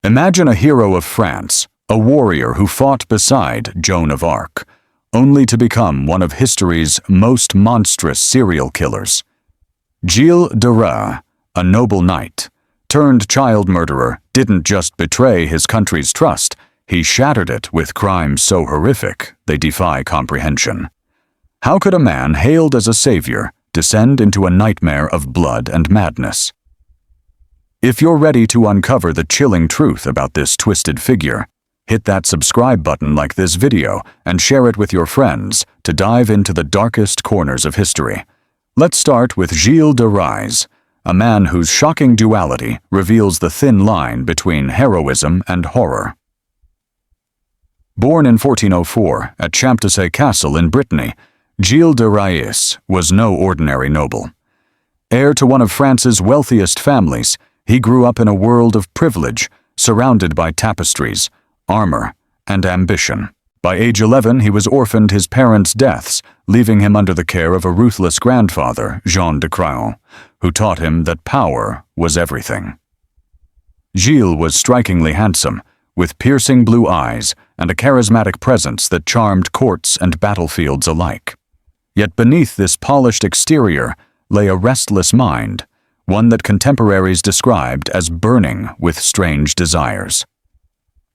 Imagine a hero of France, a warrior who fought beside Joan of Arc, only to become one of history's most monstrous serial killers. Gilles de Rais, a noble knight, turned child murderer, didn't just betray his country's trust, he shattered it with crimes so horrific they defy comprehension. How could a man hailed as a savior descend into a nightmare of blood and madness? If you're ready to uncover the chilling truth about this twisted figure, hit that subscribe button like this video and share it with your friends to dive into the darkest corners of history. Let's start with Gilles de Rais, a man whose shocking duality reveals the thin line between heroism and horror. Born in 1404 at Champtocé Castle in Brittany, Gilles de Rais was no ordinary noble. Heir to one of France's wealthiest families, he grew up in a world of privilege, surrounded by tapestries, armor, and ambition. By age 11, he was orphaned his parents' deaths, leaving him under the care of a ruthless grandfather, Jean de Rais, who taught him that power was everything. Gilles was strikingly handsome, with piercing blue eyes and a charismatic presence that charmed courts and battlefields alike. Yet beneath this polished exterior lay a restless mind, one that contemporaries described as burning with strange desires.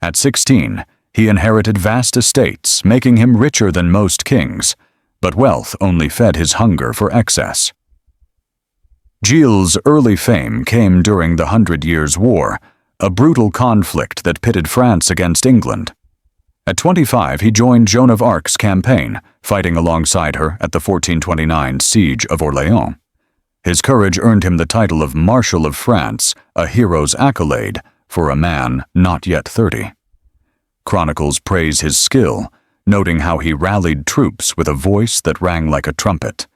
At 16, he inherited vast estates, making him richer than most kings, but wealth only fed his hunger for excess. Gilles' early fame came during the 100 Years' War, a brutal conflict that pitted France against England. At 25, he joined Joan of Arc's campaign, fighting alongside her at the 1429 Siege of Orléans. His courage earned him the title of Marshal of France, a hero's accolade for a man not yet 30. Chronicles praise his skill, noting how he rallied troops with a voice that rang like a trumpet.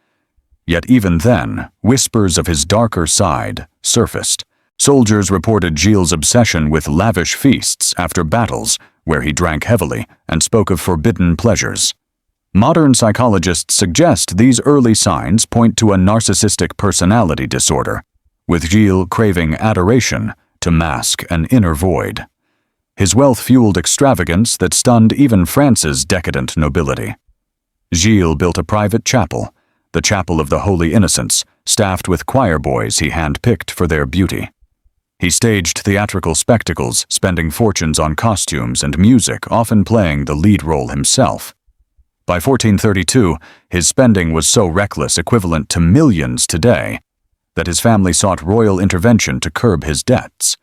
Yet even then, whispers of his darker side surfaced. Soldiers reported Gilles' obsession with lavish feasts after battles, where he drank heavily and spoke of forbidden pleasures. Modern psychologists suggest these early signs point to a narcissistic personality disorder, with Gilles craving adoration to mask an inner void. His wealth fueled extravagance that stunned even France's decadent nobility. Gilles built a private chapel, the Chapel of the Holy Innocents, staffed with choir boys he handpicked for their beauty. He staged theatrical spectacles, spending fortunes on costumes and music, often playing the lead role himself. By 1432, his spending was so reckless, equivalent to millions today, that his family sought royal intervention to curb his debts.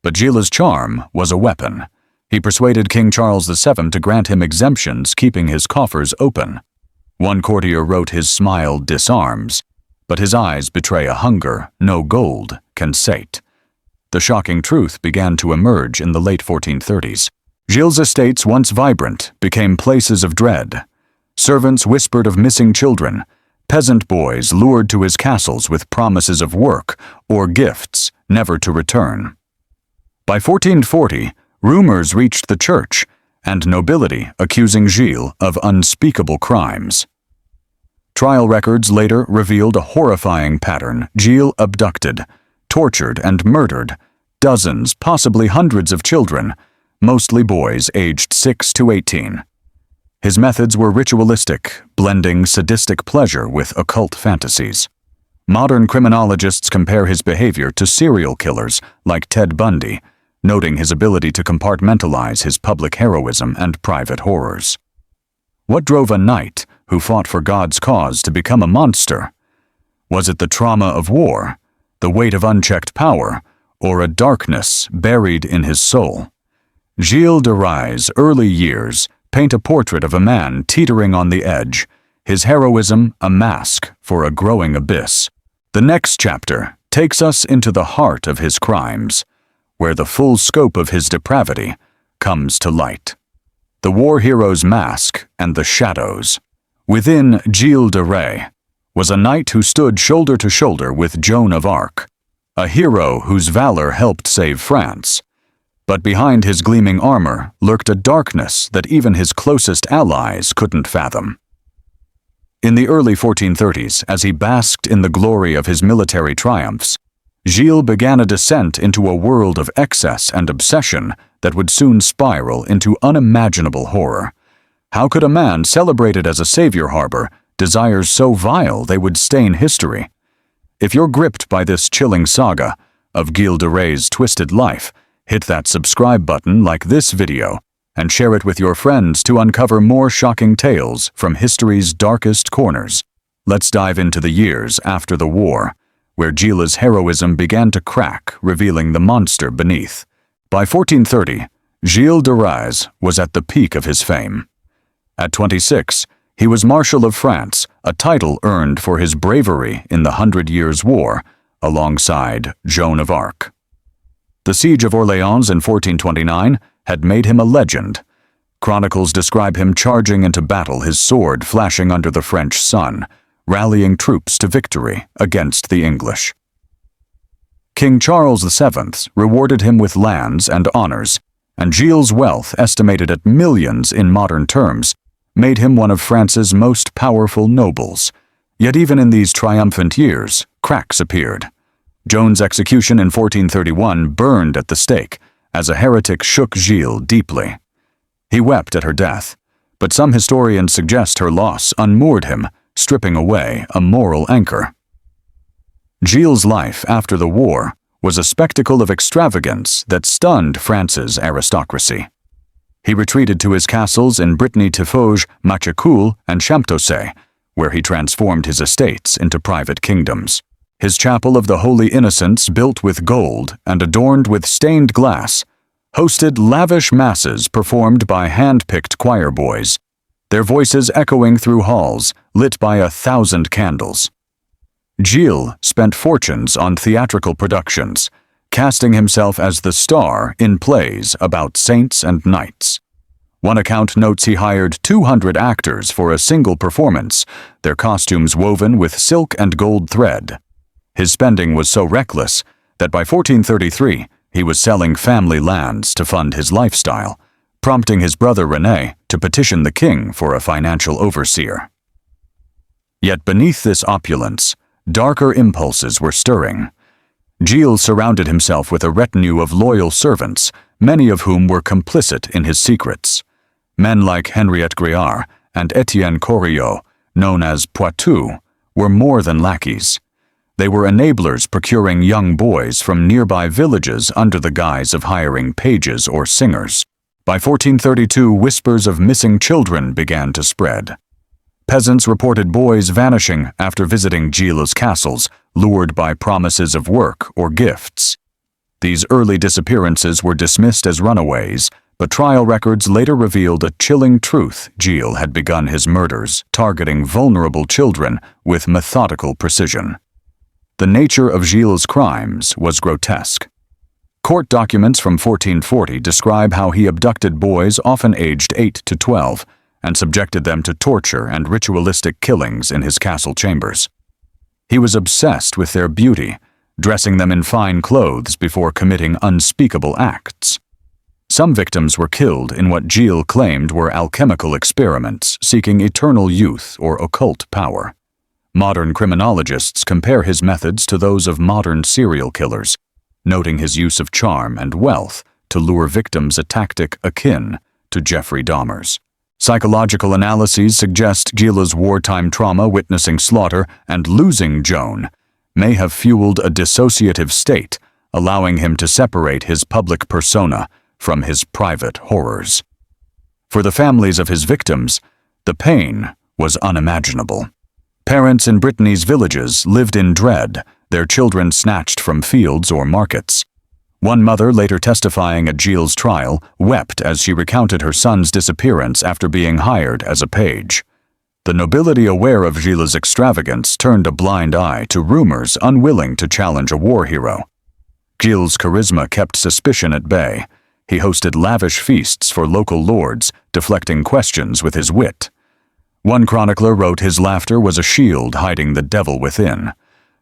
But Gilles' charm was a weapon. He persuaded King Charles VII to grant him exemptions, keeping his coffers open. One courtier wrote his smile disarms, but his eyes betray a hunger no gold can sate. The shocking truth began to emerge in the late 1430s. Gilles' estates, once vibrant, became places of dread. Servants whispered of missing children. Peasant boys lured to his castles with promises of work or gifts never to return. By 1440, rumors reached the church, and nobility accusing Gilles of unspeakable crimes. Trial records later revealed a horrifying pattern. Gilles abducted, tortured, and murdered dozens, possibly hundreds of children, mostly boys aged 6 to 18. His methods were ritualistic, blending sadistic pleasure with occult fantasies. Modern criminologists compare his behavior to serial killers like Ted Bundy, noting his ability to compartmentalize his public heroism and private horrors. What drove a knight who fought for God's cause to become a monster? Was it the trauma of war, the weight of unchecked power, or a darkness buried in his soul? Gilles de Rais' early years paint a portrait of a man teetering on the edge, his heroism a mask for a growing abyss. The next chapter takes us into the heart of his crimes, where the full scope of his depravity comes to light. The war hero's mask and the shadows. Within Gilles de Rais was a knight who stood shoulder to shoulder with Joan of Arc, a hero whose valor helped save France. But behind his gleaming armor lurked a darkness that even his closest allies couldn't fathom. In the early 1430s, as he basked in the glory of his military triumphs, Gilles began a descent into a world of excess and obsession that would soon spiral into unimaginable horror. How could a man celebrated as a savior harbor desires so vile they would stain history? If you're gripped by this chilling saga of Gilles de Rais' twisted life, hit that subscribe button like this video and share it with your friends to uncover more shocking tales from history's darkest corners. Let's dive into the years after the war, where Gilles' heroism began to crack, revealing the monster beneath. By 1430, Gilles de Rais was at the peak of his fame. At 26, he was Marshal of France, a title earned for his bravery in the 100 Years' War, alongside Joan of Arc. The Siege of Orleans in 1429 had made him a legend. Chronicles describe him charging into battle, his sword flashing under the French sun, rallying troops to victory against the English. King Charles VII rewarded him with lands and honors, and Gilles' wealth, estimated at millions in modern terms, made him one of France's most powerful nobles. Yet even in these triumphant years, cracks appeared. Joan's execution in 1431 burned at the stake, as a heretic shook Gilles deeply. He wept at her death, but some historians suggest her loss unmoored him, stripping away a moral anchor. Gilles' life after the war was a spectacle of extravagance that stunned France's aristocracy. He retreated to his castles in Brittany-Tiffauges, Machecoul, and Champtocé, where he transformed his estates into private kingdoms. His chapel of the Holy Innocents, built with gold and adorned with stained glass, hosted lavish masses performed by hand-picked choir boys, their voices echoing through halls lit by 1,000 candles. Gilles spent fortunes on theatrical productions, casting himself as the star in plays about saints and knights. One account notes he hired 200 actors for a single performance, their costumes woven with silk and gold thread. His spending was so reckless that by 1433 he was selling family lands to fund his lifestyle, prompting his brother René to petition the king for a financial overseer. Yet beneath this opulence, darker impulses were stirring. Gilles surrounded himself with a retinue of loyal servants, many of whom were complicit in his secrets. Men like Henriette Griard and Etienne Corriot, known as Poitou, were more than lackeys. They were enablers procuring young boys from nearby villages under the guise of hiring pages or singers. By 1432, whispers of missing children began to spread. Peasants reported boys vanishing after visiting Gilles' castles, lured by promises of work or gifts. These early disappearances were dismissed as runaways, but trial records later revealed a chilling truth: Gilles had begun his murders, targeting vulnerable children with methodical precision. The nature of Gilles' crimes was grotesque. Court documents from 1440 describe how he abducted boys often aged 8 to 12 and subjected them to torture and ritualistic killings in his castle chambers. He was obsessed with their beauty, dressing them in fine clothes before committing unspeakable acts. Some victims were killed in what Gilles claimed were alchemical experiments seeking eternal youth or occult power. Modern criminologists compare his methods to those of modern serial killers, noting his use of charm and wealth to lure victims, a tactic akin to Jeffrey Dahmer's. Psychological analyses suggest Gilles' wartime trauma, witnessing slaughter and losing Joan, may have fueled a dissociative state, allowing him to separate his public persona from his private horrors. For the families of his victims, the pain was unimaginable. Parents in Brittany's villages lived in dread, their children snatched from fields or markets. One mother, later testifying at Gilles' trial, wept as she recounted her son's disappearance after being hired as a page. The nobility, aware of Gilles' extravagance, turned a blind eye to rumors unwilling to challenge a war hero. Gilles' charisma kept suspicion at bay. He hosted lavish feasts for local lords, deflecting questions with his wit. One chronicler wrote his laughter was a shield hiding the devil within.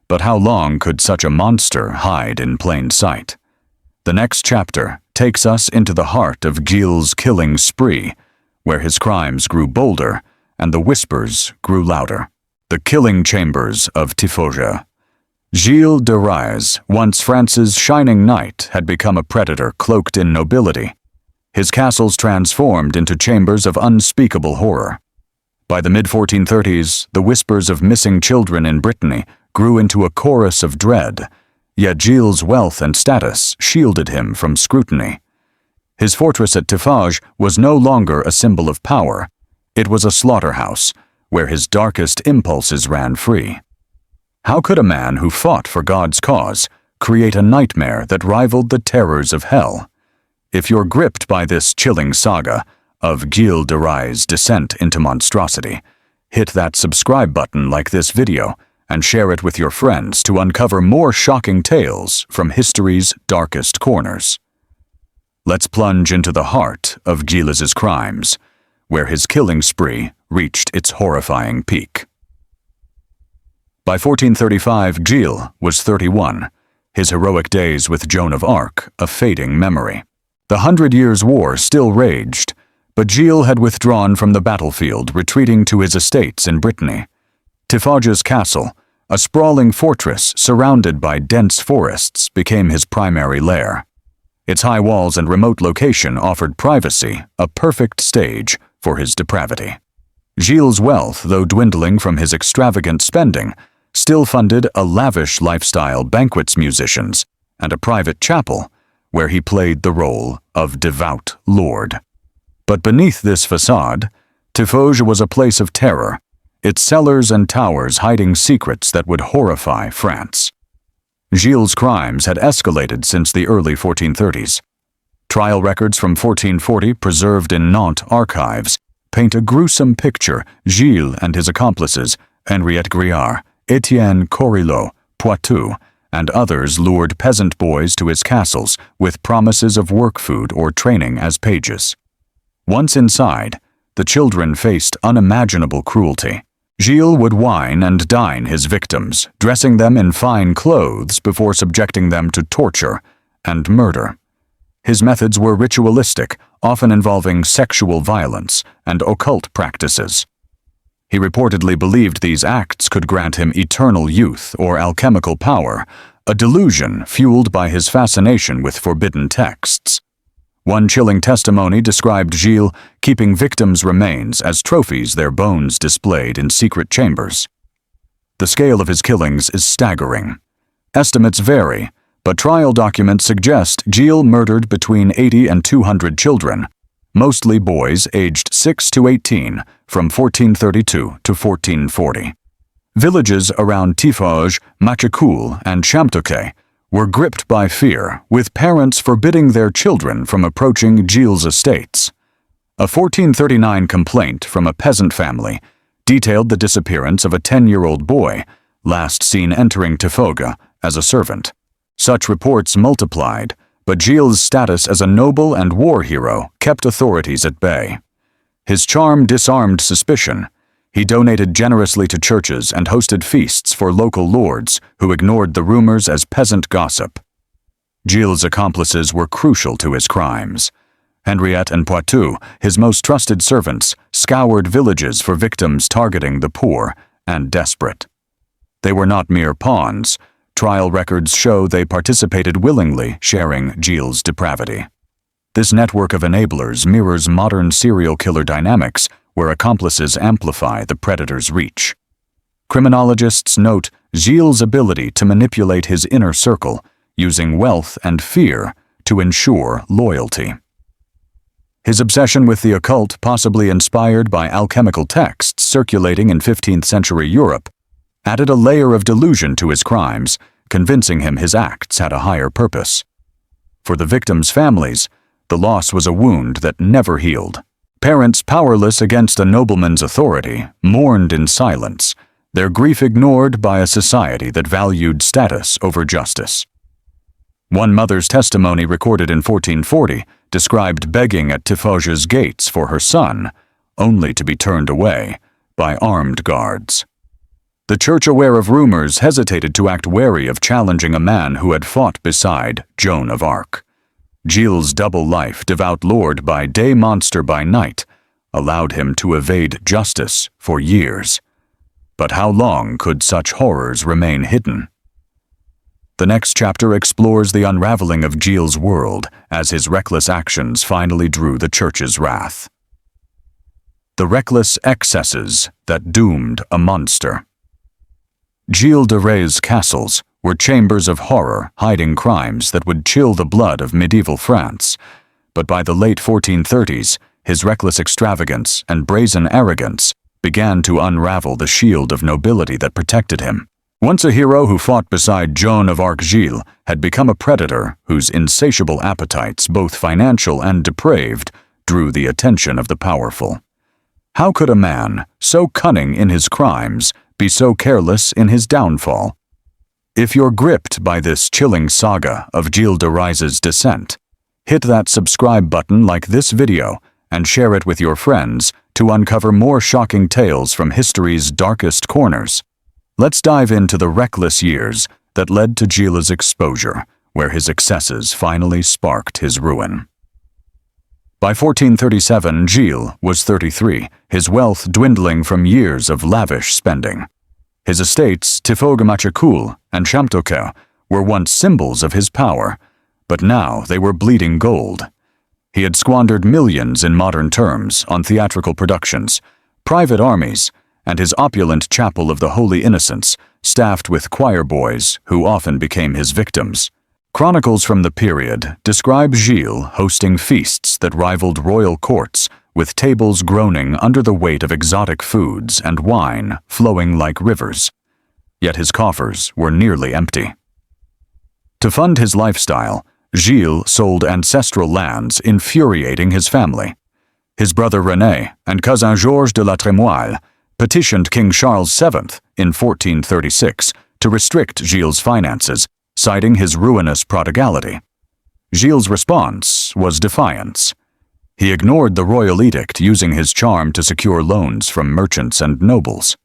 But how long could such a monster hide in plain sight? The next chapter takes us into the heart of Gilles' killing spree, where his crimes grew bolder and the whispers grew louder. The killing chambers of Tiffauges. Gilles de Rais, once France's shining knight, had become a predator cloaked in nobility. His castles transformed into chambers of unspeakable horror. By the mid-1430s, the whispers of missing children in Brittany grew into a chorus of dread, yet Gilles' wealth and status shielded him from scrutiny. His fortress at Tiffauges was no longer a symbol of power. It was a slaughterhouse, where his darkest impulses ran free. How could a man who fought for God's cause create a nightmare that rivaled the terrors of hell? If you're gripped by this chilling saga of Gilles de Rais' descent into monstrosity, hit that subscribe button like this video and share it with your friends to uncover more shocking tales from history's darkest corners. Let's plunge into the heart of Gilles' crimes, where his killing spree reached its horrifying peak. By 1435, Gilles was 31, his heroic days with Joan of Arc a fading memory. The 100 Years' War still raged, but Gilles had withdrawn from the battlefield, retreating to his estates in Brittany. Tiffauges Castle, a sprawling fortress surrounded by dense forests, became his primary lair. Its high walls and remote location offered privacy, a perfect stage for his depravity. Gilles' wealth, though dwindling from his extravagant spending, still funded a lavish lifestyle, banquets, musicians, and a private chapel where he played the role of devout lord. But beneath this facade, Tiffauges was a place of terror, its cellars and towers hiding secrets that would horrify France. Gilles' crimes had escalated since the early 1430s. Trial records from 1440, preserved in Nantes archives, paint a gruesome picture. Gilles and his accomplices, Henriette Griard, Etienne Corillot, Poitou, and others lured peasant boys to his castles with promises of work food or training as pages. Once inside, the children faced unimaginable cruelty. Gilles would wine and dine his victims, dressing them in fine clothes before subjecting them to torture and murder. His methods were ritualistic, often involving sexual violence and occult practices. He reportedly believed these acts could grant him eternal youth or alchemical power, a delusion fueled by his fascination with forbidden texts. One chilling testimony described Gilles keeping victims' remains as trophies, their bones displayed in secret chambers. The scale of his killings is staggering. Estimates vary, but trial documents suggest Gilles murdered between 80 and 200 children, mostly boys aged 6 to 18, from 1432 to 1440. Villages around Tiffauges, Machecoul, and Champtocé were gripped by fear, with parents forbidding their children from approaching Gilles' estates. A 1439 complaint from a peasant family detailed the disappearance of a 10-year-old boy, last seen entering Tiffauges as a servant. Such reports multiplied, but Gilles' status as a noble and war hero kept authorities at bay. His charm disarmed suspicion. He donated generously to churches and hosted feasts for local lords who ignored the rumors as peasant gossip. Gilles' accomplices were crucial to his crimes. Henriette and Poitou, his most trusted servants, scoured villages for victims targeting the poor and desperate. They were not mere pawns. Trial records show they participated willingly, sharing Gilles' depravity. This network of enablers mirrors modern serial killer dynamics, where accomplices amplify the predator's reach. Criminologists note Gilles' ability to manipulate his inner circle, using wealth and fear to ensure loyalty. His obsession with the occult, possibly inspired by alchemical texts circulating in 15th century Europe, added a layer of delusion to his crimes, convincing him his acts had a higher purpose. For the victims' families, the loss was a wound that never healed. Parents, powerless against a nobleman's authority, mourned in silence, their grief ignored by a society that valued status over justice. One mother's testimony, recorded in 1440, described begging at Tiffauges' gates for her son, only to be turned away by armed guards. The church, aware of rumors, hesitated to act wary of challenging a man who had fought beside Joan of Arc. Gilles' double life, devout lord by day, monster by night, allowed him to evade justice for years. But how long could such horrors remain hidden? The next chapter explores the unraveling of Gilles' world as his reckless actions finally drew the church's wrath. The reckless excesses that doomed a monster. Gilles de Rais' castles were chambers of horror hiding crimes that would chill the blood of medieval France, but by the late 1430s, his reckless extravagance and brazen arrogance began to unravel the shield of nobility that protected him. Once a hero who fought beside Joan of Arc, Gilles had become a predator whose insatiable appetites, both financial and depraved, drew the attention of the powerful. How could a man, so cunning in his crimes, be so careless in his downfall? If you're gripped by this chilling saga of Gilles de Rais' descent, hit that subscribe button like this video and share it with your friends to uncover more shocking tales from history's darkest corners. Let's dive into the reckless years that led to Gilles' exposure, where his excesses finally sparked his ruin. By 1437, Gilles was 33, his wealth dwindling from years of lavish spending. His estates, Tiffauges-Machecoul and Champtocqueur, were once symbols of his power, but now they were bleeding gold. He had squandered millions in modern terms on theatrical productions, private armies, and his opulent chapel of the Holy Innocents, staffed with choir boys who often became his victims. Chronicles from the period describe Gilles hosting feasts that rivaled royal courts, with tables groaning under the weight of exotic foods and wine flowing like rivers. Yet his coffers were nearly empty. To fund his lifestyle, Gilles sold ancestral lands, infuriating his family. His brother René and cousin Georges de la Trémoille petitioned King Charles VII in 1436 to restrict Gilles' finances, citing his ruinous prodigality. Gilles' response was defiance. He ignored the royal edict, using his charm to secure loans from merchants and nobles.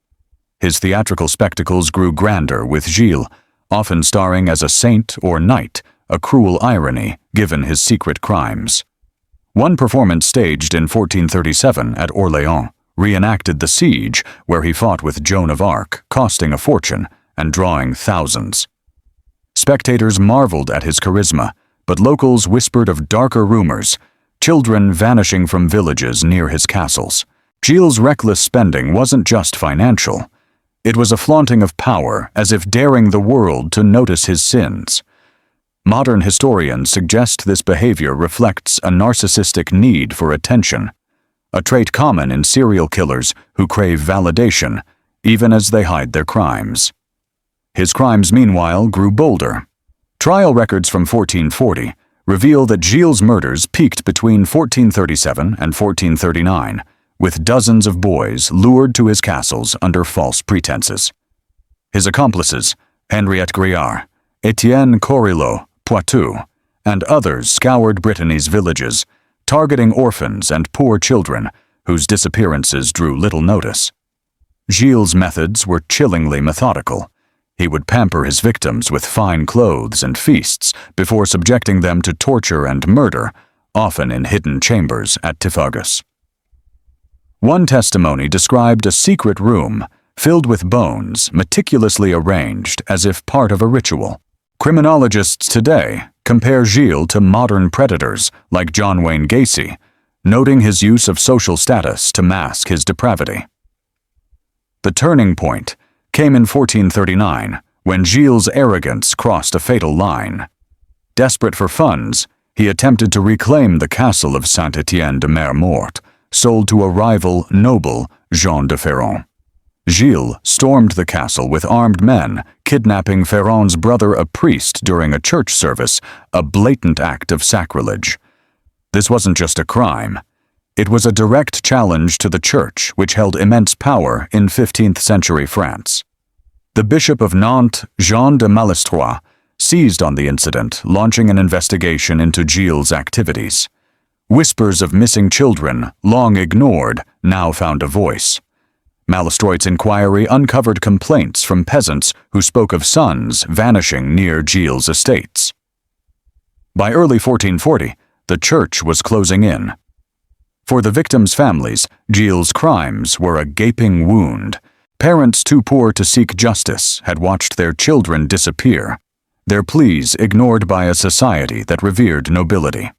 His theatrical spectacles grew grander with Gilles, often starring as a saint or knight, a cruel irony given his secret crimes. One performance staged in 1437 at Orléans reenacted the siege where he fought with Joan of Arc, costing a fortune and drawing thousands. Spectators marveled at his charisma, but locals whispered of darker rumors, children vanishing from villages near his castles. Gilles' reckless spending wasn't just financial. It was a flaunting of power, as if daring the world to notice his sins. Modern historians suggest this behavior reflects a narcissistic need for attention, a trait common in serial killers who crave validation, even as they hide their crimes. His crimes, meanwhile, grew bolder. Trial records from 1440 reveal that Gilles' murders peaked between 1437 and 1439, with dozens of boys lured to his castles under false pretenses. His accomplices, Henriette Griard, Etienne Corillot, Poitou, and others scoured Brittany's villages, targeting orphans and poor children whose disappearances drew little notice. Gilles' methods were chillingly methodical. He would pamper his victims with fine clothes and feasts before subjecting them to torture and murder, often in hidden chambers at Tiffauges. One testimony described a secret room filled with bones meticulously arranged as if part of a ritual. Criminologists today compare Gilles to modern predators like John Wayne Gacy, noting his use of social status to mask his depravity. The turning point came in 1439, when Gilles' arrogance crossed a fatal line. Desperate for funds, he attempted to reclaim the castle of Saint-Étienne-de-Mer-Morte, sold to a rival noble, Jean de Ferrand. Gilles stormed the castle with armed men, kidnapping Ferrand's brother, a priest, during a church service, a blatant act of sacrilege. This wasn't just a crime. It was a direct challenge to the church, which held immense power in 15th century France. The Bishop of Nantes, Jean de Malestroit, seized on the incident, launching an investigation into Gilles' activities. Whispers of missing children, long ignored, now found a voice. Malestroit's inquiry uncovered complaints from peasants who spoke of sons vanishing near Gilles' estates. By early 1440, the church was closing in. For the victims' families, Gilles' crimes were a gaping wound. Parents too poor to seek justice had watched their children disappear. their pleas ignored by a society that revered nobility.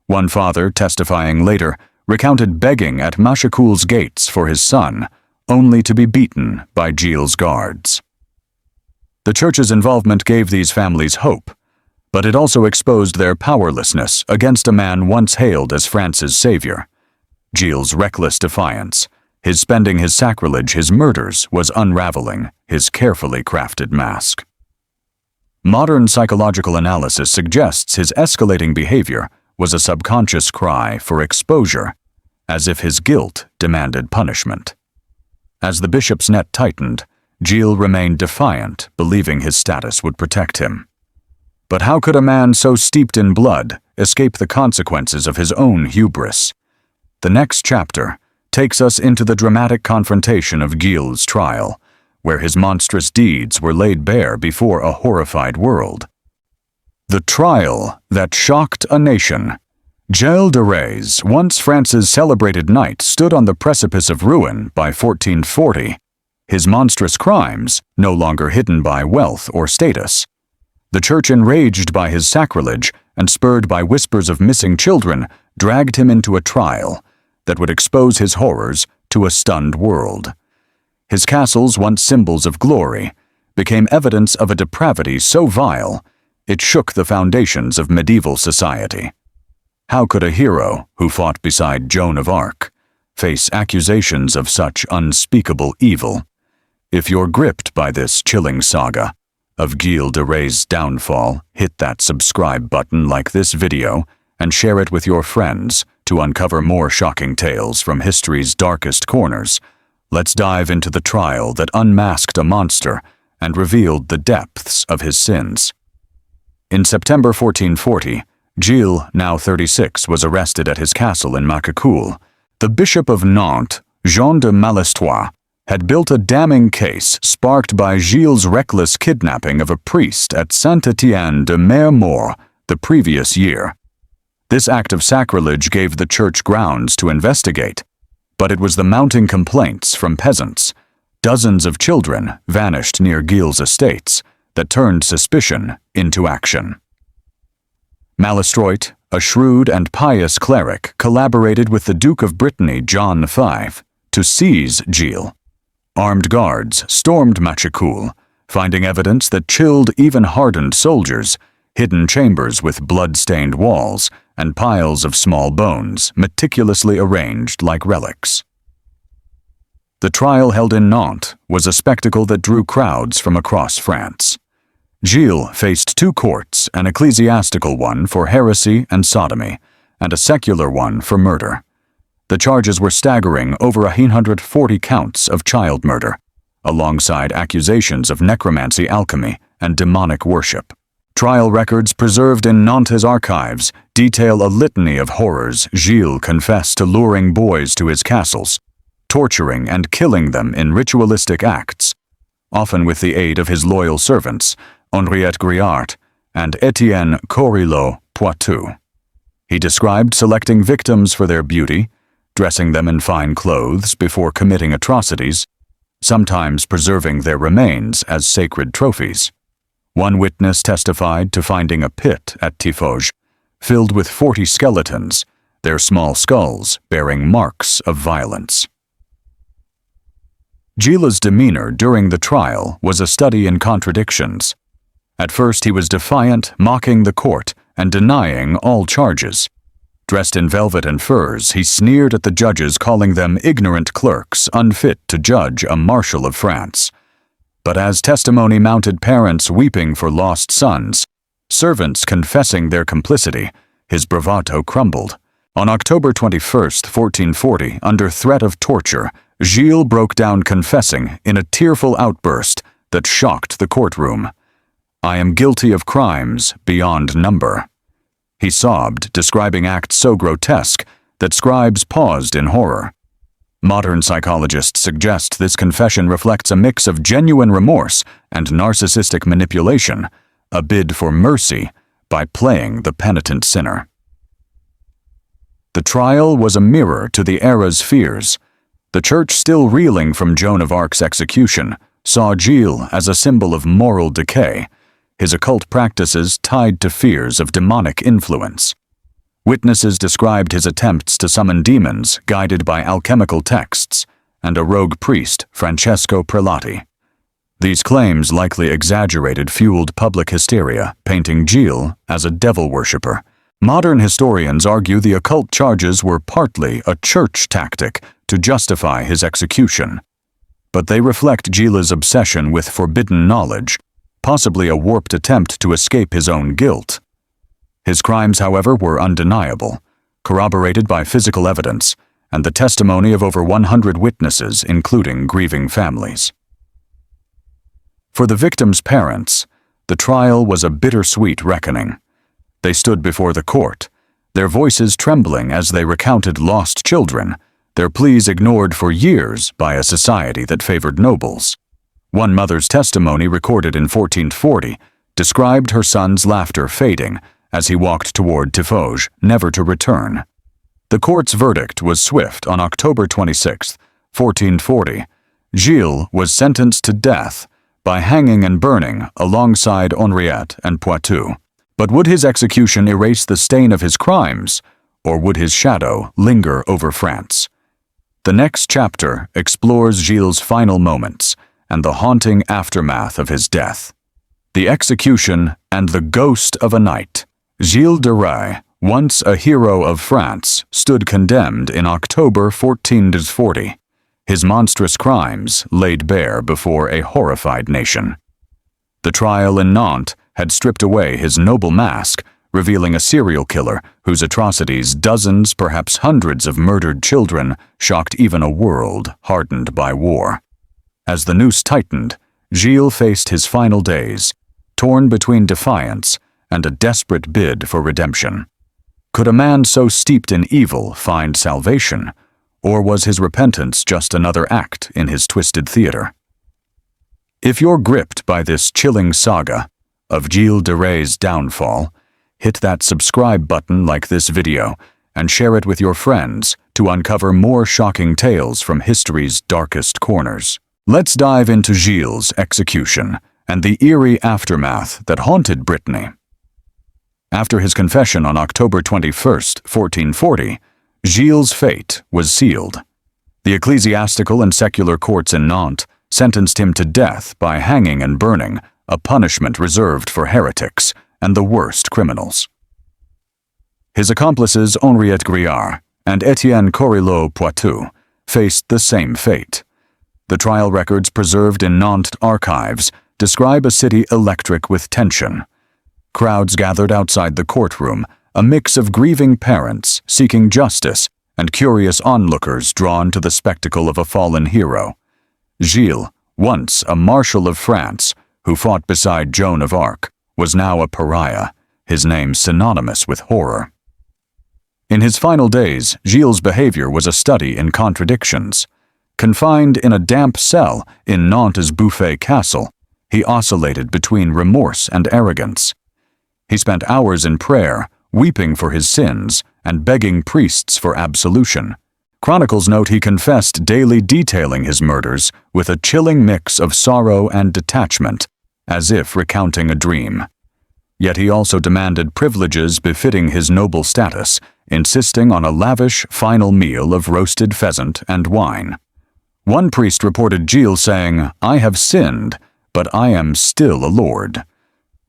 One father, testifying later, recounted begging at Machecoul's gates for his son, only to be beaten by Gilles' guards. The church's involvement gave these families hope, but it also exposed their powerlessness against a man once hailed as France's savior. Gilles' reckless defiance, his spending his sacrilege, his murders, was unraveling his carefully crafted mask. Modern psychological analysis suggests his escalating behavior was a subconscious cry for exposure, as if his guilt demanded punishment. As the bishop's net tightened, Gilles remained defiant, believing his status would protect him. But how could a man so steeped in blood escape the consequences of his own hubris? The next chapter takes us into the dramatic confrontation of Gilles' trial, where his monstrous deeds were laid bare before a horrified world. The trial that shocked a nation. Gilles de Rais, once France's celebrated knight, stood on the precipice of ruin by 1440, his monstrous crimes no longer hidden by wealth or status. The church, enraged by his sacrilege and spurred by whispers of missing children, dragged him into a trial that would expose his horrors to a stunned world. His castles, once symbols of glory, became evidence of a depravity so vile it shook the foundations of medieval society. How could a hero who fought beside Joan of Arc face accusations of such unspeakable evil? If you're gripped by this chilling saga of Gilles de Rais' downfall, hit that subscribe button, like this video, and share it with your friends to uncover more shocking tales from history's darkest corners. Let's dive into the trial that unmasked a monster and revealed the depths of his sins. In September 1440, Gilles, now 36, was arrested at his castle in Machecoul. The Bishop of Nantes, Jean de Malestroit, had built a damning case sparked by Gilles' reckless kidnapping of a priest at Saint-Étienne de Mer-Mort the previous year. This act of sacrilege gave the church grounds to investigate, but it was the mounting complaints from peasants, dozens of children vanished near Gilles' estates, that turned suspicion into action. Malestroit, a shrewd and pious cleric, collaborated with the Duke of Brittany, John V, to seize Gilles. Armed guards stormed Machecoul, finding evidence that chilled even hardened soldiers, hidden chambers with blood-stained walls, and piles of small bones meticulously arranged like relics. The trial, held in Nantes, was a spectacle that drew crowds from across France. Gilles faced two courts, an ecclesiastical one for heresy and sodomy, and a secular one for murder. The charges were staggering: over 140 counts of child murder, alongside accusations of necromancy, alchemy, and demonic worship. Trial records preserved in Nantes' archives detail a litany of horrors. Gilles confessed to luring boys to his castles, torturing and killing them in ritualistic acts, often with the aid of his loyal servants, Henriette Griart and Étienne Corillot Poitou. He described selecting victims for their beauty, dressing them in fine clothes before committing atrocities, sometimes preserving their remains as sacred trophies. One witness testified to finding a pit at Tiffauges filled with 40 skeletons, their small skulls bearing marks of violence. Gilles' demeanor during the trial was a study in contradictions. At first he was defiant, mocking the court and denying all charges. Dressed in velvet and furs, he sneered at the judges, calling them ignorant clerks, unfit to judge a marshal of France. But as testimony mounted, parents weeping for lost sons, servants confessing their complicity, his bravado crumbled. On October 21, 1440, under threat of torture, Gilles broke down, confessing in a tearful outburst that shocked the courtroom. "I am guilty of crimes beyond number." He sobbed, describing acts so grotesque that scribes paused in horror. Modern psychologists suggest this confession reflects a mix of genuine remorse and narcissistic manipulation, a bid for mercy by playing the penitent sinner. The trial was a mirror to the era's fears. The church, still reeling from Joan of Arc's execution, saw Gilles as a symbol of moral decay, his occult practices tied to fears of demonic influence. Witnesses described his attempts to summon demons guided by alchemical texts and a rogue priest, Francesco Prelati. These claims, likely exaggerated, fueled public hysteria, painting Gilles as a devil worshipper. Modern historians argue the occult charges were partly a church tactic to justify his execution. But they reflect Gilles' obsession with forbidden knowledge, possibly a warped attempt to escape his own guilt. His crimes, however, were undeniable, corroborated by physical evidence and the testimony of over 100 witnesses, including grieving families. For the victims' parents, the trial was a bittersweet reckoning. They stood before the court, their voices trembling as they recounted lost children, their pleas ignored for years by a society that favored nobles. One mother's testimony, recorded in 1440, described her son's laughter fading as he walked toward Tiffauges, never to return. The court's verdict was swift. On October 26, 1440, Gilles was sentenced to death by hanging and burning alongside Henriette and Poitou. But would his execution erase the stain of his crimes, or would his shadow linger over France? The next chapter explores Gilles' final moments and the haunting aftermath of his death. The execution and the ghost of a night. Gilles de Rais, once a hero of France, stood condemned in October 1440. His monstrous crimes laid bare before a horrified nation. The trial in Nantes had stripped away his noble mask, revealing a serial killer whose atrocities, dozens, perhaps hundreds of murdered children, shocked even a world hardened by war. As the noose tightened, Gilles faced his final days, torn between defiance and a desperate bid for redemption. Could a man so steeped in evil find salvation, or was his repentance just another act in his twisted theater? If you're gripped by this chilling saga of Gilles de Rais' downfall, hit that subscribe button like this video and share it with your friends to uncover more shocking tales from history's darkest corners. Let's dive into Gilles' execution and the eerie aftermath that haunted Brittany. After his confession on October 21, 1440, Gilles' fate was sealed. The ecclesiastical and secular courts in Nantes sentenced him to death by hanging and burning, a punishment reserved for heretics and the worst criminals. His accomplices Henriette Griard and Etienne Corillot Poitou faced the same fate. The trial records preserved in Nantes archives describe a city electric with tension. Crowds gathered outside the courtroom, a mix of grieving parents seeking justice and curious onlookers drawn to the spectacle of a fallen hero. Gilles, once a marshal of France who fought beside Joan of Arc, was now a pariah, his name synonymous with horror. In his final days, Gilles' behavior was a study in contradictions. Confined in a damp cell in Nantes' Bouffay Castle, he oscillated between remorse and arrogance. He spent hours in prayer, weeping for his sins and begging priests for absolution. Chronicles note he confessed daily, detailing his murders with a chilling mix of sorrow and detachment, as if recounting a dream. Yet he also demanded privileges befitting his noble status, insisting on a lavish final meal of roasted pheasant and wine. One priest reported Gilles saying, "I have sinned, but I am still a lord."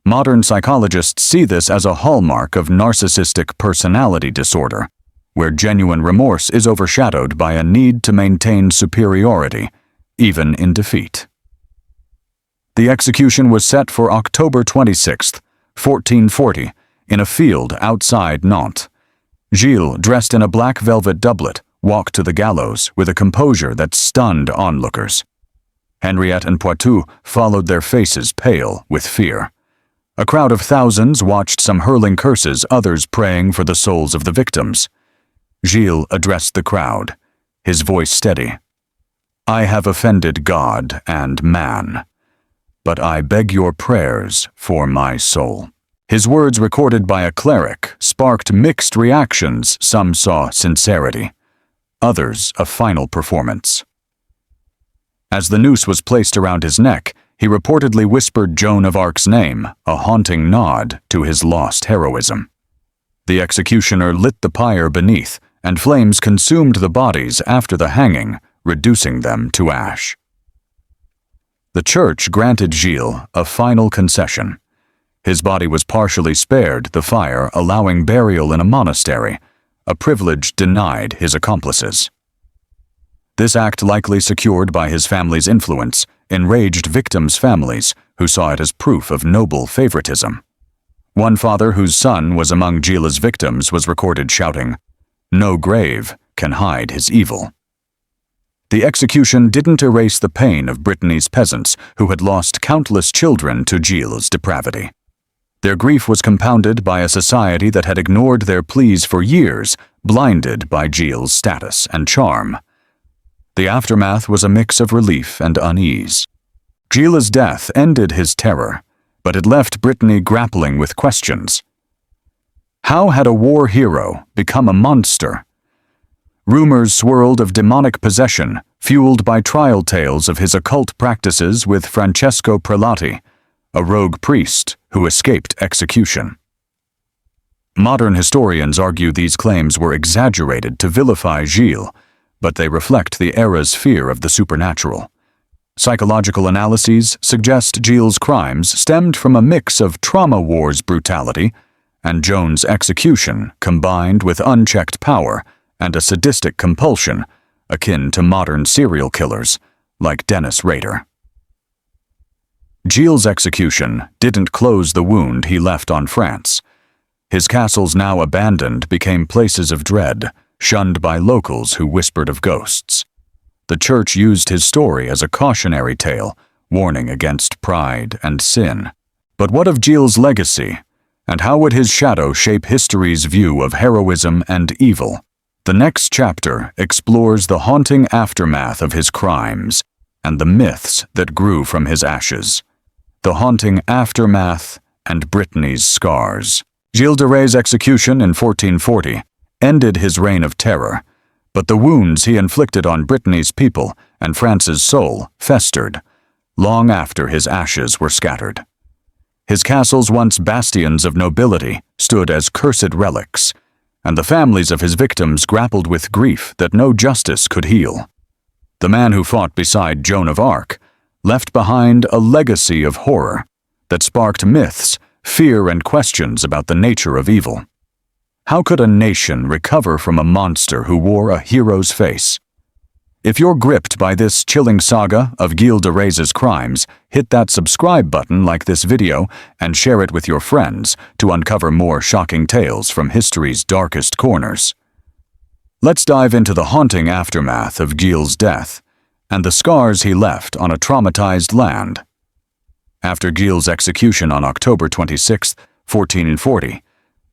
Modern psychologists see this as a hallmark of narcissistic personality disorder, where genuine remorse is overshadowed by a need to maintain superiority, even in defeat. The execution was set for October 26, 1440, in a field outside Nantes. Gilles, dressed in a black velvet doublet, walked to the gallows with a composure that stunned onlookers. Henriette and Poitou followed, their faces pale with fear. A crowd of thousands watched, some hurling curses, others praying for the souls of the victims. Gilles addressed the crowd, his voice steady. "I have offended God and man, but I beg your prayers for my soul." His words, recorded by a cleric, sparked mixed reactions. Some saw sincerity, others a final performance. As the noose was placed around his neck, he reportedly whispered Joan of Arc's name, a haunting nod to his lost heroism. The executioner lit the pyre beneath, and flames consumed the bodies after the hanging, reducing them to ash. The church granted Gilles a final concession. His body was partially spared the fire, allowing burial in a monastery, a privilege denied his accomplices. This act, likely secured by his family's influence, enraged victims' families who saw it as proof of noble favoritism. One father whose son was among Gilles' victims was recorded shouting, "No grave can hide his evil." The execution didn't erase the pain of Brittany's peasants who had lost countless children to Gilles' depravity. Their grief was compounded by a society that had ignored their pleas for years, blinded by Gilles' status and charm. The aftermath was a mix of relief and unease. Gilles' death ended his terror, but it left Brittany grappling with questions. How had a war hero become a monster? Rumors swirled of demonic possession, fueled by trial tales of his occult practices with Francesco Prelati, a rogue priest who escaped execution. Modern historians argue these claims were exaggerated to vilify Gilles, but they reflect the era's fear of the supernatural. Psychological analyses suggest Gilles' crimes stemmed from a mix of trauma wars brutality and Joan's execution combined with unchecked power and a sadistic compulsion akin to modern serial killers like Dennis Rader. Gilles' execution didn't close the wound he left on France. His castles, now abandoned, became places of dread, shunned by locals who whispered of ghosts. The church used his story as a cautionary tale, warning against pride and sin. But what of Gilles' legacy, and how would his shadow shape history's view of heroism and evil? The next chapter explores the haunting aftermath of his crimes and the myths that grew from his ashes. The haunting aftermath and Brittany's scars. Gilles de Rais' execution in 1440 ended his reign of terror, but the wounds he inflicted on Brittany's people and France's soul festered long after his ashes were scattered. His castles, once bastions of nobility, stood as cursed relics, and the families of his victims grappled with grief that no justice could heal. The man who fought beside Joan of Arc left behind a legacy of horror that sparked myths, fear, and questions about the nature of evil. How could a nation recover from a monster who wore a hero's face? If you're gripped by this chilling saga of Gilles de Rais' crimes, hit that subscribe button like this video and share it with your friends to uncover more shocking tales from history's darkest corners. Let's dive into the haunting aftermath of Gilles' death and the scars he left on a traumatized land. After Gilles' execution on October 26, 1440,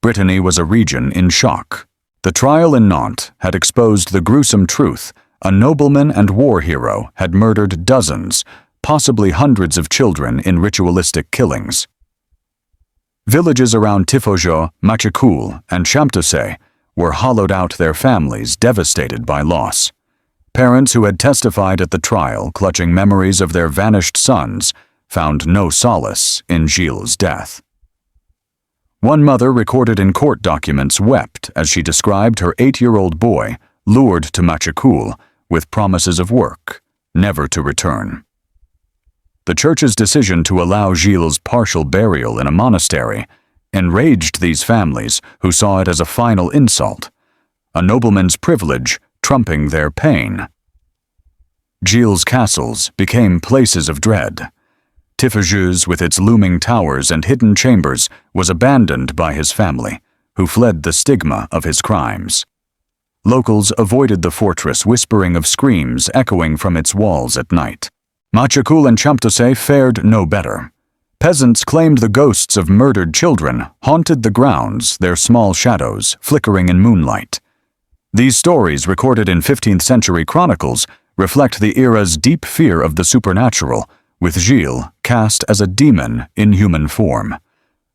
Brittany was a region in shock. The trial in Nantes had exposed the gruesome truth. A nobleman and war hero had murdered dozens, possibly hundreds of children in ritualistic killings. Villages around Tiffauges, Machecoul, and Champtocé were hollowed out, their families devastated by loss. Parents who had testified at the trial, clutching memories of their vanished sons, found no solace in Gilles' death. One mother recorded in court documents wept as she described her 8-year-old boy lured to Machecoul with promises of work, never to return. The church's decision to allow Gilles' partial burial in a monastery enraged these families who saw it as a final insult, a nobleman's privilege trumping their pain. Gilles' castles became places of dread. Tiffauges, with its looming towers and hidden chambers, was abandoned by his family, who fled the stigma of his crimes. Locals avoided the fortress, whispering of screams echoing from its walls at night. Machecoul and Champtocé fared no better. Peasants claimed the ghosts of murdered children haunted the grounds, their small shadows flickering in moonlight. These stories, recorded in 15th-century chronicles, reflect the era's deep fear of the supernatural, with Gilles cast as a demon in human form.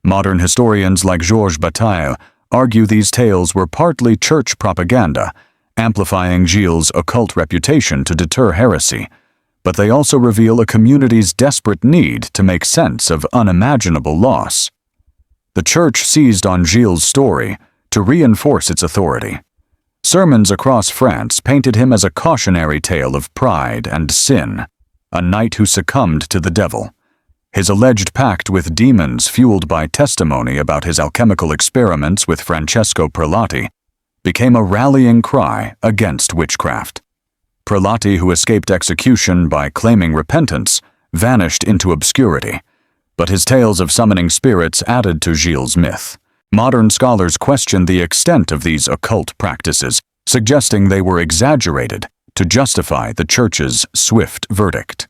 Modern historians like Georges Bataille argue these tales were partly church propaganda, amplifying Gilles' occult reputation to deter heresy, but they also reveal a community's desperate need to make sense of unimaginable loss. The Church seized on Gilles' story to reinforce its authority. Sermons across France painted him as a cautionary tale of pride and sin, a knight who succumbed to the devil. His alleged pact with demons, fueled by testimony about his alchemical experiments with Francesco Prelati, became a rallying cry against witchcraft. Prelati, who escaped execution by claiming repentance, vanished into obscurity, but his tales of summoning spirits added to Gilles' myth. Modern scholars question the extent of these occult practices, suggesting they were exaggerated to justify the Church's swift verdict.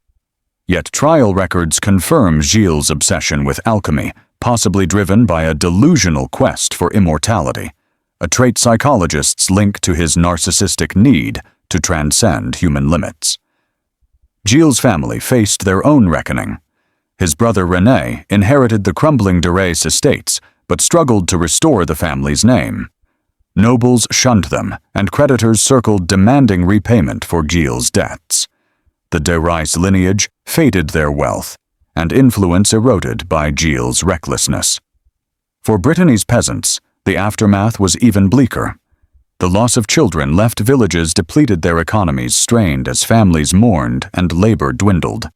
Yet trial records confirm Gilles' obsession with alchemy, possibly driven by a delusional quest for immortality, a trait psychologists link to his narcissistic need to transcend human limits. Gilles' family faced their own reckoning. His brother René inherited the crumbling de Rais estates, but struggled to restore the family's name. Nobles shunned them, and creditors circled demanding repayment for Gilles' debts. The de Rais lineage faded their wealth, and influence eroded by Gilles' recklessness. For Brittany's peasants, the aftermath was even bleaker. The loss of children left villages depleted, their economies strained as families mourned and labor dwindled.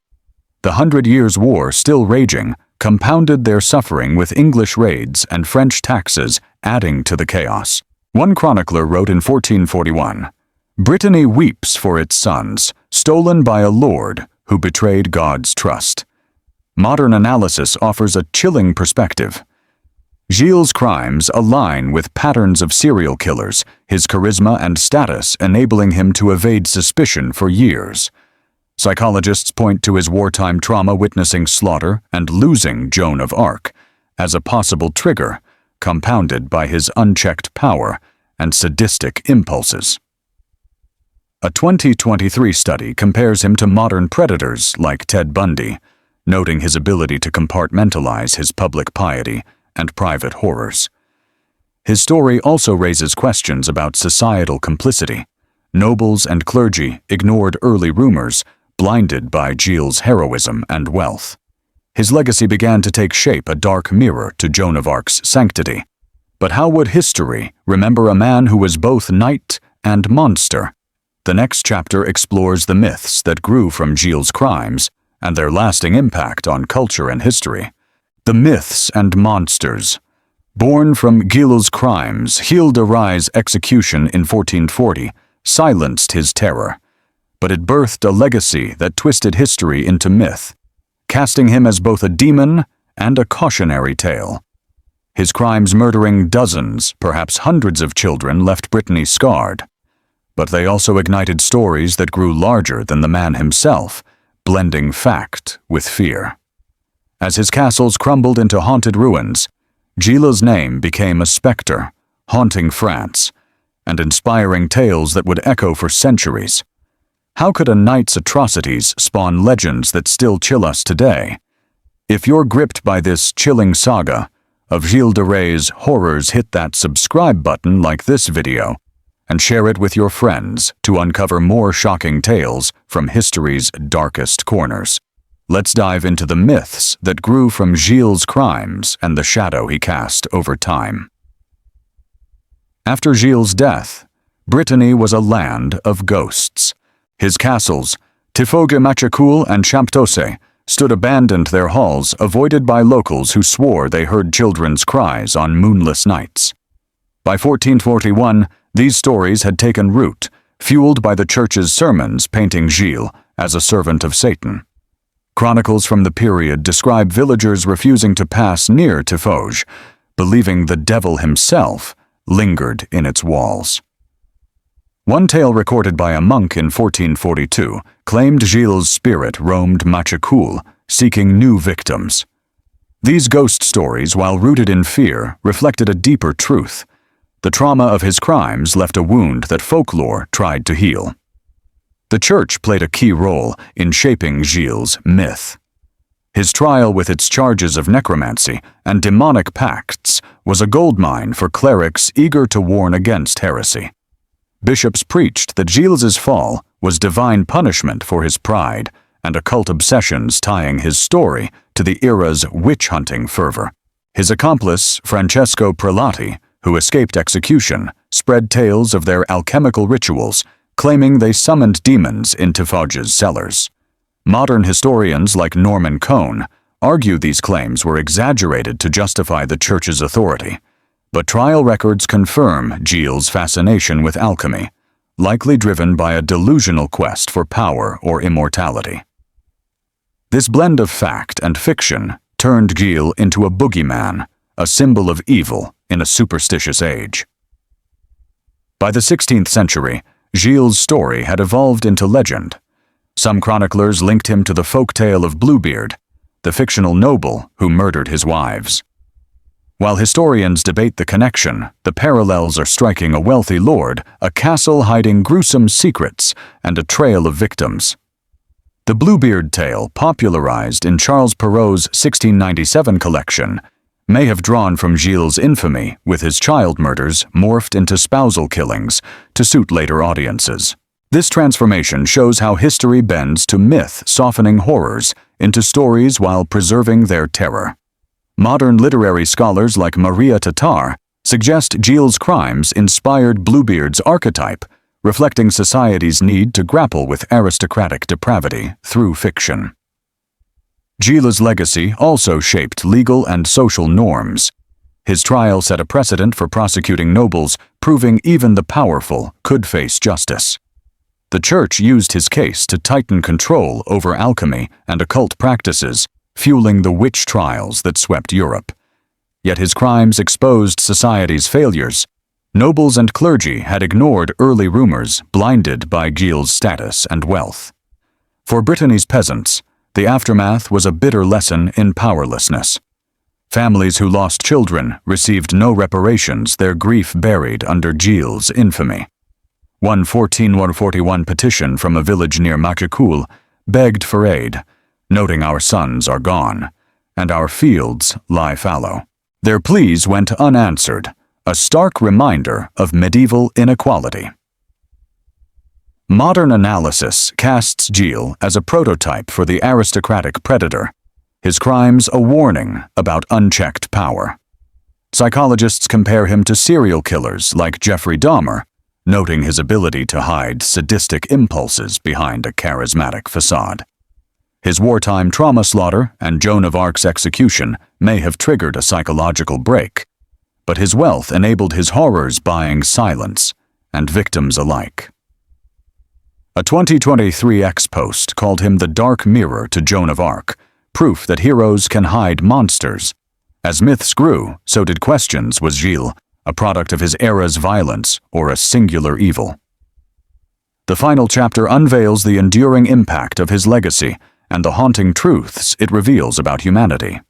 The 100 Years' War, still raging, compounded their suffering, with English raids and French taxes adding to the chaos. One chronicler wrote in 1441, "Brittany weeps for its sons, stolen by a lord who betrayed God's trust." Modern analysis offers a chilling perspective. Gilles' crimes align with patterns of serial killers, his charisma and status enabling him to evade suspicion for years. Psychologists point to his wartime trauma, witnessing slaughter and losing Joan of Arc, as a possible trigger, compounded by his unchecked power and sadistic impulses. A 2023 study compares him to modern predators like Ted Bundy, noting his ability to compartmentalize his public piety and private horrors. His story also raises questions about societal complicity. Nobles and clergy ignored early rumors, blinded by Gilles' heroism and wealth. His legacy began to take shape, a dark mirror to Joan of Arc's sanctity. But how would history remember a man who was both knight and monster? The next chapter explores the myths that grew from Gilles' crimes and their lasting impact on culture and history. The myths and monsters. Born from Gilles' crimes, Gilles de Rais' execution in 1440 silenced his terror, but it birthed a legacy that twisted history into myth, casting him as both a demon and a cautionary tale. His crimes, murdering dozens, perhaps hundreds of children, left Brittany scarred, but they also ignited stories that grew larger than the man himself, blending fact with fear. As his castles crumbled into haunted ruins, Gilles' name became a specter, haunting France, and inspiring tales that would echo for centuries. How could a knight's atrocities spawn legends that still chill us today? If you're gripped by this chilling saga of Gilles de Rais' horrors, hit that subscribe button, like this video, and share it with your friends to uncover more shocking tales from history's darkest corners. Let's dive into the myths that grew from Gilles' crimes and the shadow he cast over time. After Gilles' death, Brittany was a land of ghosts. His castles, Tifoge-Machecoul and Champtocé, stood abandoned, their halls avoided by locals who swore they heard children's cries on moonless nights. By 1441, these stories had taken root, fueled by the Church's sermons painting Gilles as a servant of Satan. Chronicles from the period describe villagers refusing to pass near Tifoge, believing the devil himself lingered in its walls. One tale recorded by a monk in 1442 claimed Gilles' spirit roamed Machecoul, seeking new victims. These ghost stories, while rooted in fear, reflected a deeper truth. The trauma of his crimes left a wound that folklore tried to heal. The Church played a key role in shaping Gilles' myth. His trial, with its charges of necromancy and demonic pacts, was a goldmine for clerics eager to warn against heresy. Bishops preached that Gilles' fall was divine punishment for his pride, and occult obsessions tying his story to the era's witch-hunting fervor. His accomplice, Francesco Prelati, who escaped execution, spread tales of their alchemical rituals, claiming they summoned demons into Foggia's cellars. Modern historians like Norman Cohn argue these claims were exaggerated to justify the Church's authority, but trial records confirm Gilles' fascination with alchemy, likely driven by a delusional quest for power or immortality. This blend of fact and fiction turned Gilles into a boogeyman, a symbol of evil in a superstitious age. By the 16th century, Gilles' story had evolved into legend. Some chroniclers linked him to the folk tale of Bluebeard, the fictional noble who murdered his wives. While historians debate the connection, the parallels are striking: a wealthy lord, a castle hiding gruesome secrets, and a trail of victims. The Bluebeard tale, popularized in Charles Perrault's 1697 collection, may have drawn from Gilles' infamy with his child murders morphed into spousal killings to suit later audiences. This transformation shows how history bends to myth, softening horrors into stories while preserving their terror. Modern literary scholars like Maria Tatar suggest Gilles' crimes inspired Bluebeard's archetype, reflecting society's need to grapple with aristocratic depravity through fiction. Gilles' legacy also shaped legal and social norms. His trial set a precedent for prosecuting nobles, proving even the powerful could face justice. The Church used his case to tighten control over alchemy and occult practices, fueling the witch trials that swept Europe. Yet his crimes exposed society's failures. Nobles and clergy had ignored early rumors, blinded by Gilles' status and wealth. For Brittany's peasants, the aftermath was a bitter lesson in powerlessness. Families who lost children received no reparations, their grief buried under Gilles' infamy. One 1441 petition from a village near Machecoul begged for aid, noting our sons are gone, and our fields lie fallow. Their pleas went unanswered, a stark reminder of medieval inequality. Modern analysis casts Gilles as a prototype for the aristocratic predator, his crimes a warning about unchecked power. Psychologists compare him to serial killers like Jeffrey Dahmer, noting his ability to hide sadistic impulses behind a charismatic facade. His wartime trauma slaughter and Joan of Arc's execution may have triggered a psychological break, but his wealth enabled his horrors buying silence and victims alike. A 2023 X-Post called him the dark mirror to Joan of Arc, proof that heroes can hide monsters. As myths grew, so did questions: was Gilles a product of his era's violence or a singular evil? The final chapter unveils the enduring impact of his legacy and the haunting truths it reveals about humanity.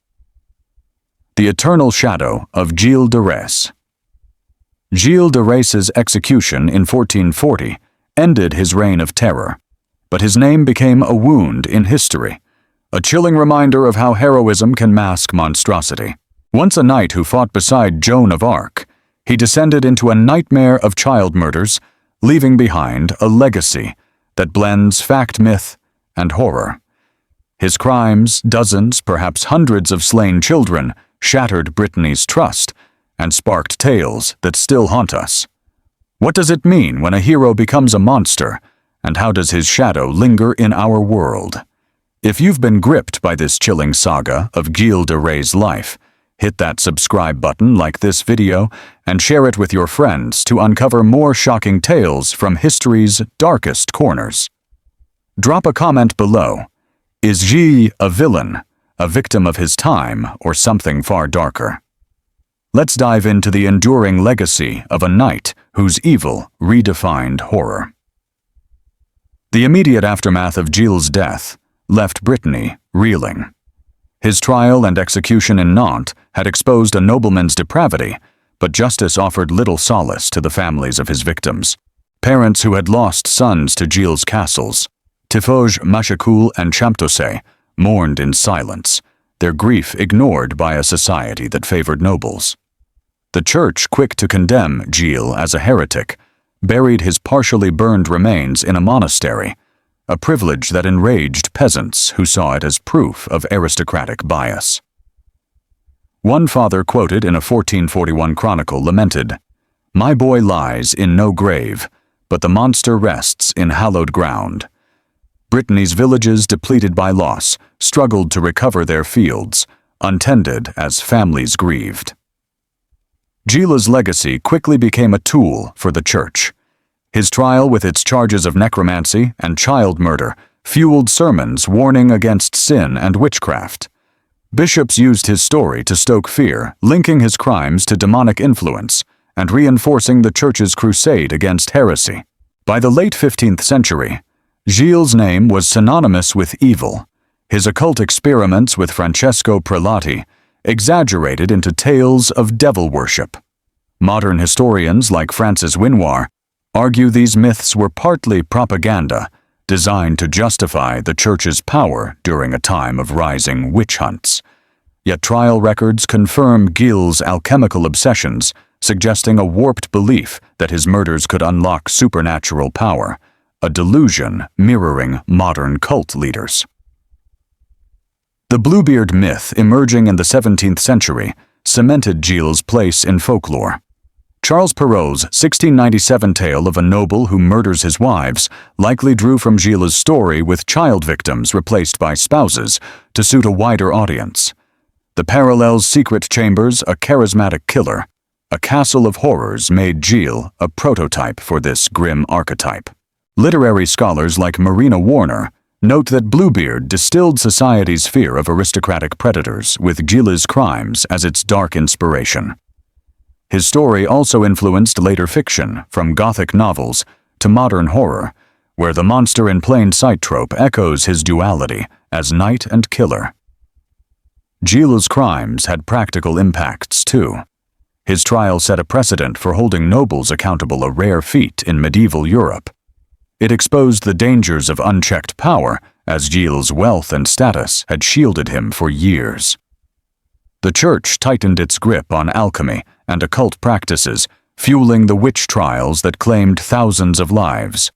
The eternal shadow of Gilles de Rais. Gilles de Rais's execution in 1440 ended his reign of terror, but his name became a wound in history, a chilling reminder of how heroism can mask monstrosity. Once a knight who fought beside Joan of Arc, he descended into a nightmare of child murders, leaving behind a legacy that blends fact, myth, and horror. His crimes, dozens, perhaps hundreds of slain children, shattered Brittany's trust and sparked tales that still haunt us. What does it mean when a hero becomes a monster, and how does his shadow linger in our world? If you've been gripped by this chilling saga of Gilles de Rais' life, hit that subscribe button, like this video, and share it with your friends to uncover more shocking tales from history's darkest corners. Drop a comment below. Is Gilles a villain, a victim of his time, or something far darker? Let's dive into the enduring legacy of a knight whose evil redefined horror. The immediate aftermath of Gilles' death left Brittany reeling. His trial and execution in Nantes had exposed a nobleman's depravity, but justice offered little solace to the families of his victims. Parents who had lost sons to Gilles' castles, Tiffauges, Machecoul, and Champtocé, mourned in silence, their grief ignored by a society that favored nobles. The Church, quick to condemn Gilles as a heretic, buried his partially burned remains in a monastery, a privilege that enraged peasants who saw it as proof of aristocratic bias. One father quoted in a 1441 chronicle lamented, "My boy lies in no grave, but the monster rests in hallowed ground." Brittany's villages, depleted by loss, struggled to recover their fields, untended as families grieved. Gilles' legacy quickly became a tool for the church. His trial, with its charges of necromancy and child murder, fueled sermons warning against sin and witchcraft. Bishops used his story to stoke fear, linking his crimes to demonic influence and reinforcing the church's crusade against heresy. By the late 15th century, Gilles' name was synonymous with evil. His occult experiments with Francesco Prelati exaggerated into tales of devil worship. Modern historians like Francis Winoir argue these myths were partly propaganda, designed to justify the church's power during a time of rising witch hunts. Yet trial records confirm Gilles' alchemical obsessions, suggesting a warped belief that his murders could unlock supernatural power, a delusion mirroring modern cult leaders. The Bluebeard myth, emerging in the 17th century, cemented Gilles' place in folklore. Charles Perrault's 1697 tale of a noble who murders his wives likely drew from Gilles' story, with child victims replaced by spouses, to suit a wider audience. The parallels secret chambers, a charismatic killer, a castle of horrors made Gilles a prototype for this grim archetype. Literary scholars like Marina Warner note that Bluebeard distilled society's fear of aristocratic predators, with Gilles' crimes as its dark inspiration. His story also influenced later fiction, from Gothic novels to modern horror, where the monster in plain sight trope echoes his duality as knight and killer. Gilles' crimes had practical impacts too. His trial set a precedent for holding nobles accountable, a rare feat in medieval Europe. It exposed the dangers of unchecked power, as Gilles' wealth and status had shielded him for years. The church tightened its grip on alchemy and occult practices, fueling the witch trials that claimed thousands of lives.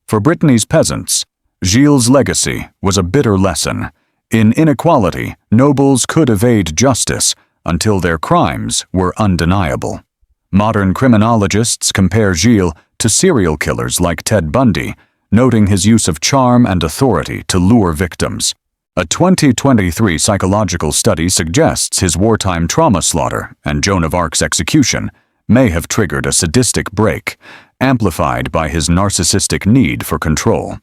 For Brittany's peasants, Gilles' legacy was a bitter lesson. In inequality, nobles could evade justice until their crimes were undeniable. Modern criminologists compare Gilles to serial killers like Ted Bundy, noting his use of charm and authority to lure victims. A 2023 psychological study suggests his wartime trauma slaughter and Joan of Arc's execution may have triggered a sadistic break, amplified by his narcissistic need for control.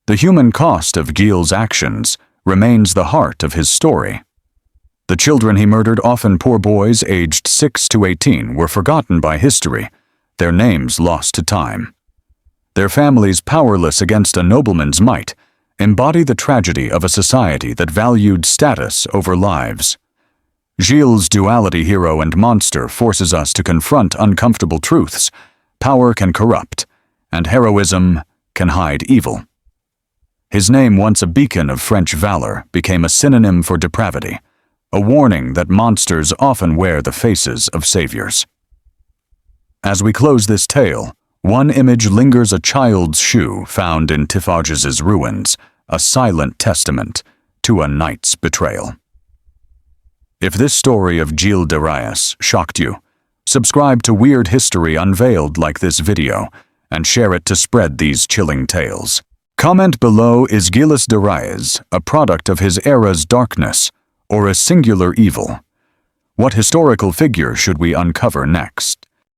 The human cost of Gilles' actions remains the heart of his story. The children he murdered, often poor boys aged 6 to 18, were forgotten by history, their names lost to time. Their families, powerless against a nobleman's might, embody the tragedy of a society that valued status over lives. Gilles' duality, hero and monster, forces us to confront uncomfortable truths. Power can corrupt, and heroism can hide evil. His name, once a beacon of French valor, became a synonym for depravity, a warning that monsters often wear the faces of saviors. As we close this tale, one image lingers: a child's shoe found in Tifages' ruins, a silent testament to a knight's betrayal. If this story of Gilles de Rais shocked you, subscribe to Weird History Unveiled, like this video, and share it to spread these chilling tales. Comment below: is Gilles de Rais a product of his era's darkness or a singular evil? What historical figure should we uncover next?